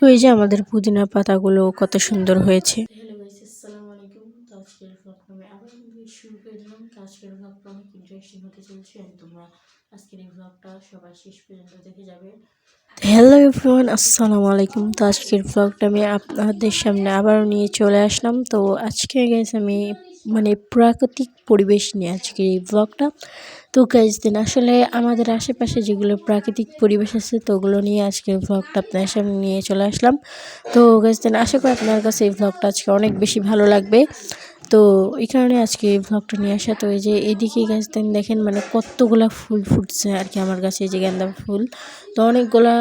তো এই যে আমাদের পুদিনা পাতাগুলো কত সুন্দর হয়েছে। হ্যালো গাইস, আসসালামু আলাইকুম। তো আজকের ব্লগটা আমি আবার শুরু করে দিলাম। তো আজকের ব্লগটা অনেক ইন্টারেস্টিং হতে চলছে এবং তোমরা আজকের এই ব্লগটা সবাই শেষ পর্যন্ত দেখে যাবে। হ্যালো এভরিওয়ান, আসসালামু আলাইকুম। তো আজকের ব্লগটা আমি আপনাদের সামনে আবারও নিয়ে চলে আসলাম। তো আজকে গাইস আমি প্রাকৃতিক পরিবেশ নিয়ে আজকে এই ব্লগটা। তো গাইস দিন আসলে আমাদের আশেপাশে যেগুলো প্রাকৃতিক পরিবেশ আছে তো ওগুলো নিয়ে আজকের ব্লগটা আপনার সামনে নিয়ে চলে আসলাম। তো গাইস দিন আশা করি আপনার কাছে এই ব্লগটা আজকে অনেক বেশি ভালো লাগবে। তো এই কারণে আজকে এই ব্লগটা নিয়ে আসা। তো এই যে এদিকে গাছ দেখেন কতগুলা ফুল ফুটছে আর কি আমার কাছে, এই যে গেন্দা ফুল। তো অনেকগুলা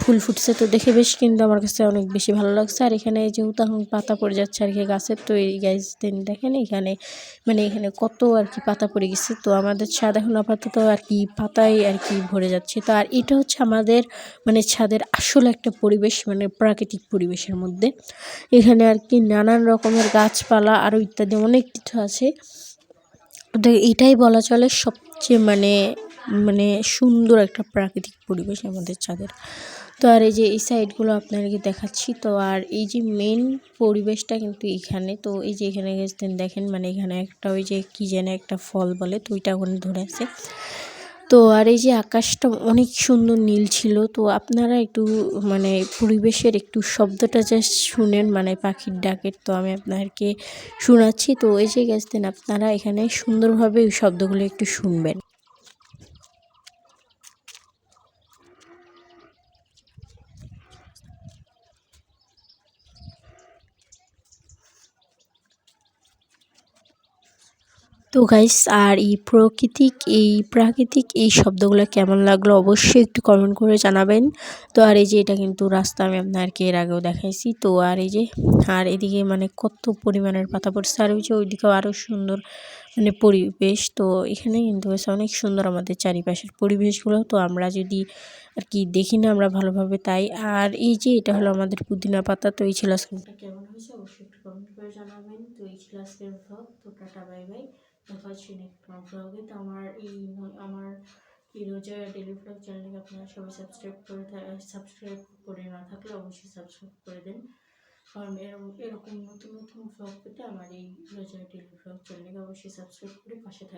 ফুল ফুটছে, তো দেখে বেশ কিন্তু আমার কাছে অনেক বেশি ভালো লাগছে। আর এখানে যেহেতু এখন পাতা পড়ে যাচ্ছে আর কি গাছের, তো এই গাছ দেখেন এখানে এখানে কত আর কি পাতা পড়ে গেছে। তো আমাদের ছাদ এখন আপাতত আর কি পাতায় আর কি ভরে যাচ্ছে। তো আর এটা হচ্ছে আমাদের ছাদের আসল একটা পরিবেশ, প্রাকৃতিক পরিবেশের মধ্যে এখানে আর কি নানান রকমের গাছপালা আরও ইত্যাদি অনেক কিছু আছে। তো এটাই বলা চলে সবচেয়ে সুন্দর একটা প্রাকৃতিক পরিবেশ আমাদের ছাদের। তো আর এই যে এই সাইডগুলো আপনাদেরকে দেখাচ্ছি। তো আর এই যে মেন পরিবেশটা কিন্তু এখানে। তো এই যে এখানে দেখেন এখানে একটা ওই যে কি যেন একটা ফল বলে, তো ওইটা ওখানে ধরে আছে। তো আর এই যে আকাশটা অনেক সুন্দর নীল ছিল। তো আপনারা একটু পরিবেশের একটু শব্দটা জাস্ট শুনেন, পাখির ডাকের। তো আমি আপনাদেরকে শোনাচ্ছি। তো এই যে গেছেন আপনারা এখানে সুন্দরভাবে ওই শব্দগুলো একটু শুনবেন। তো গাইস আর প্রাকৃতিক এই শব্দগুলো কেমন লাগলো অবশ্যই একটু কমেন্ট করে জানাবেন। তো আর এই যে এটা কিন্তু রাস্তা, আমি আপনাদেরকে এর আগেও দেখাইছি। তো আর এই যে আর এদিকে কত পরিমাণের পাতা পড়ছে, আর ওই যে ওইদিকেও আরও সুন্দর পরিবেশ। তো এখানে কিন্তু অনেক সুন্দর আমাদের চারিপাশের পরিবেশগুলো। তো আমরা যদি আর কি দেখি না আমরা ভালোভাবে তাই। আর এই যে এটা হলো আমাদের পুদিনা পাতা। তো এই ছিল আজকে কেমন হয়েছে অবশ্যই একটু কমেন্ট করে জানাবেন। তো এই ছিল আজকের ব্লগ। তো টাটা বাই বাই, দেখা হচ্ছে নেক্সট ব্লগে। তো আমার এই রোজা ডেলি ব্লগ চ্যানেলকে আপনারা সবাই সাবস্ক্রাইব করে না থাকলে অবশ্যই সাবস্ক্রাইব করে দেন, কারণ এরকম নতুন নতুন ব্লগ পেতে আমার এই রোজা ডেলি ব্লগ চ্যানেলকে অবশ্যই সাবস্ক্রাইব করে পাশে থাকবেন।